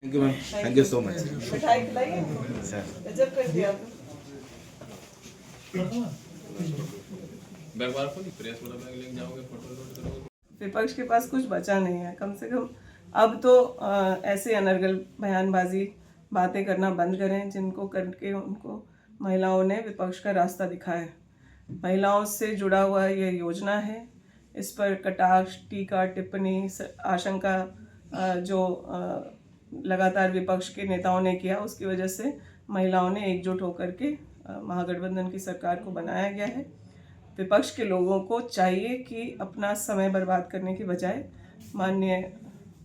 Thank you ma'am, thank you so much मिठाई खिलाइए sir. गजब कर दिया बैग वाला खोली प्रेस वाला बैग लेके जाओगे फोटो लोड करोगे। विपक्ष के पास कुछ बचा नहीं है। कम से कम अब तो ऐसे अनर्गल बयानबाजी बातें करना बंद करें जिनको करके उनको महिलाओं ने विपक्ष का रास्ता दिखाया है। महिलाओं से जुड़ा हुआ ये योजना है, इस पर कटाक्ष, टीका, टिप्पणी, आशंका जो लगातार विपक्ष के नेताओं ने किया, उसकी वजह से महिलाओं ने एकजुट होकर के महागठबंधन की सरकार को बनाया गया है। विपक्ष के लोगों को चाहिए कि अपना समय बर्बाद करने की बजाय माननीय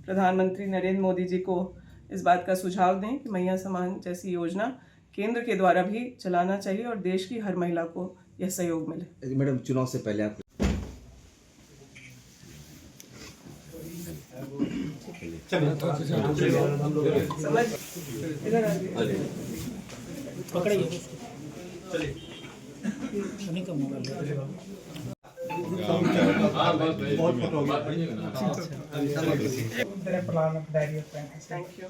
प्रधानमंत्री नरेंद्र मोदी जी को इस बात का सुझाव दें कि मैया समान जैसी योजना केंद्र के द्वारा भी चलाना चाहिए और देश की हर महिला को यह सहयोग मिले। मैडम, चुनाव से पहले आप समझ इधर आ जाइए। पकड़िए उन्हीं का मोबाइल थैंक यू।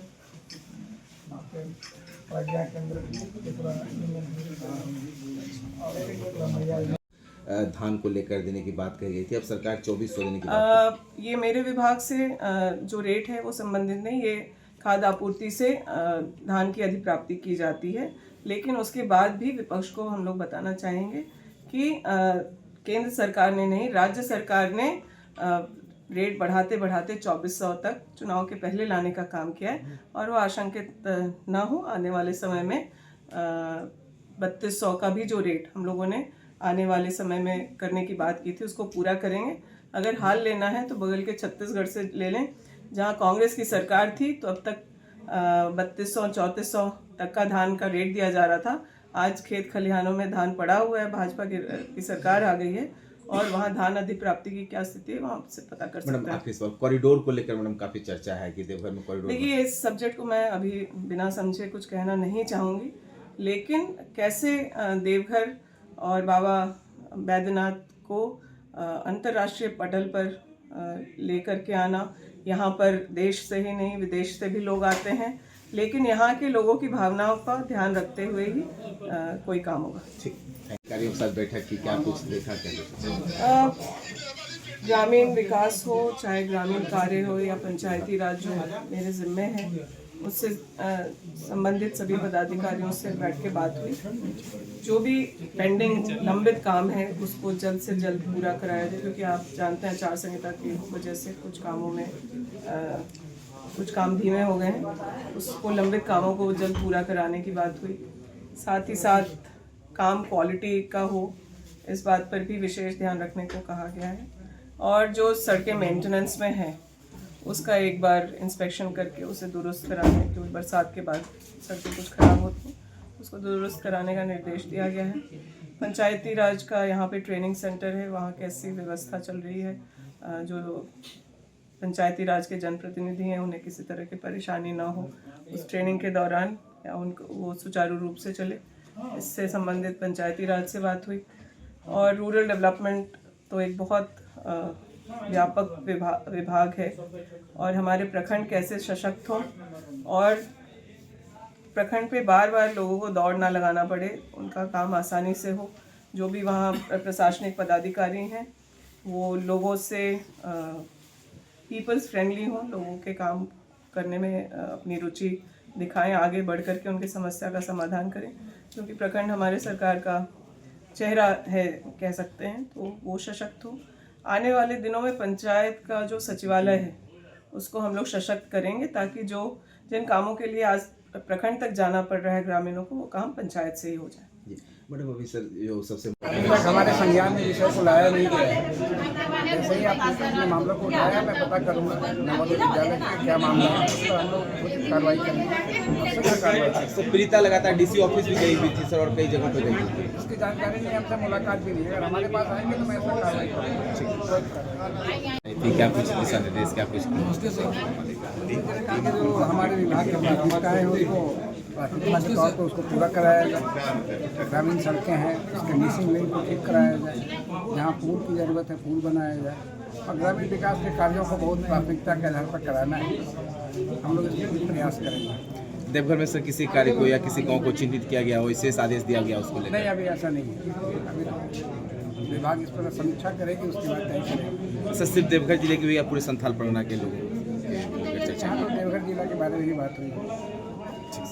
धान को लेकर देने की बात कही गई थी, अब सरकार 2400 देने की बात ये मेरे विभाग से जो रेट है वो संबंधित नहीं, ये खाद्य आपूर्ति से धान की अधिप्राप्ति की जाती है। लेकिन उसके बाद भी विपक्ष को हम लोग बताना चाहेंगे कि केंद्र सरकार ने नहीं, राज्य सरकार ने रेट बढ़ाते बढ़ाते 2400 तक चुनाव के पहले लाने का काम किया है और वो आशंकित ना हो। आने वाले समय में 3200 का भी जो रेट हम लोगों ने आने वाले समय में करने की बात की थी उसको पूरा करेंगे। अगर हाल लेना है तो बगल के छत्तीसगढ़ से ले लें, जहां कांग्रेस की सरकार थी तो अब तक 3200-3400 तक का धान का रेट दिया जा रहा था। आज खेत खलिहानों में धान पड़ा हुआ है, भाजपा की सरकार आ गई है और वहाँ धान अधिप्राप्ति की क्या स्थिति है वहाँ से पता कर सकते हैं। मैडम, आखिरी सवाल, कॉरिडोर को लेकर मैडम काफी चर्चा है कि देवघर में कॉरिडोर। देखिए, इस सब्जेक्ट को मैं अभी बिना समझे कुछ कहना नहीं चाहूँगी, लेकिन कैसे देवघर और बाबा बैद्यनाथ को अंतर्राष्ट्रीय पटल पर लेकर के आना, यहाँ पर देश से ही नहीं विदेश से भी लोग आते हैं, लेकिन यहाँ के लोगों की भावनाओं का ध्यान रखते हुए ही कोई काम होगा। ठीक, अधिकारियों के साथ बैठक की क्या कुछ देखा क्या? ग्रामीण विकास हो, चाहे ग्रामीण कार्य हो या पंचायती राज जो मेरे जिम्मे है, उससे संबंधित सभी पदाधिकारियों से बैठ के बात हुई। जो भी पेंडिंग लंबित काम है उसको जल्द से जल्द पूरा कराया जाए, क्योंकि आप जानते हैं आचार संहिता की वजह से कुछ कामों में कुछ काम धीमे हो गए हैं। उसको लंबित कामों को जल्द पूरा कराने की बात हुई। साथ ही साथ काम क्वालिटी का हो, इस बात पर भी विशेष ध्यान रखने को कहा गया है। और जो सड़कें मेंटेनेंस में हैं उसका एक बार इंस्पेक्शन करके उसे दुरुस्त कराने, क्योंकि बरसात के बाद सड़कें कुछ खराब होती हैं, उसको दुरुस्त कराने का निर्देश दिया गया है। पंचायती राज का यहाँ पे ट्रेनिंग सेंटर है, वहाँ कैसी व्यवस्था चल रही है, जो पंचायती राज के जनप्रतिनिधि हैं उन्हें किसी तरह की परेशानी ना हो उस ट्रेनिंग के दौरान, या उनको वो सुचारू रूप से चले, इससे संबंधित पंचायती राज से बात हुई। और रूरल डेवलपमेंट तो एक बहुत व्यापक विभाग है और हमारे प्रखंड कैसे सशक्त हो और प्रखंड पे बार बार लोगों को दौड़ ना लगाना पड़े, उनका काम आसानी से हो। जो भी वहाँ प्रशासनिक पदाधिकारी हैं वो लोगों से पीपल्स फ्रेंडली हों, लोगों के काम करने में अपनी रुचि दिखाएं, आगे बढ़ कर के उनकी समस्या का समाधान करें, क्योंकि प्रखंड हमारे सरकार का चेहरा है कह सकते हैं, तो वो सशक्त हो। आने वाले दिनों में पंचायत का जो सचिवालय है उसको हम लोग सशक्त करेंगे, ताकि जो जिन कामों के लिए आज प्रखंड तक जाना पड़ रहा है ग्रामीणों को, वो काम पंचायत से ही हो जाए। मैडम, अभी सर जो सबसे हमारे संज्ञान में विषय को लाया नहीं गया है। जैसे ही आपने अपने मामलों को उठाया मैं पता करूँगा नवोदय विद्यालय का क्या मामला है, उस पर हम लोग कार्रवाई करेंगे। तो प्रीता लगातार डीसी ऑफिस भी गई हुई थी सर और कई जगह पे गई थी, इसकी जानकारी नहीं, हमसे मुलाकात भी नहीं है। अगर हमारे पास आएंगे तो मैं इसमें कार्रवाई करूँगा। क्या कुछ दिशा निर्देश, क्या कुछ जो हमारे विभाग का प्राथमिकता है उसको प्राथमिकता के तौर पर उसको पूरा कराया जाए। ग्रामीण सड़कें हैं उसके मिसिंग लिंक को ठीक कराया जाए, जहाँ पुल की ज़रूरत है पुल बनाया जाए। और ग्रामीण विकास के कार्यों को बहुत प्राथमिकता के आधार पर कराना है। हम लोग इसके लिए प्रयास करेंगे। देवघर में सर किसी कार्य को या किसी गांव को चिन्हित किया गया हो, विशेष आदेश दिया गया उसको लेकर? नहीं, अभी ऐसा नहीं है। अभी तो विभाग इस पर समीक्षा करेगी, उसके बाद तय करेंगे। सर सिर्फ देवघर जिले की हुई या पूरे संथाल परगना के लोगों की चर्चा? यहाँ तो देवघर जिला के बारे में ही बात हुई। ठीक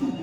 है।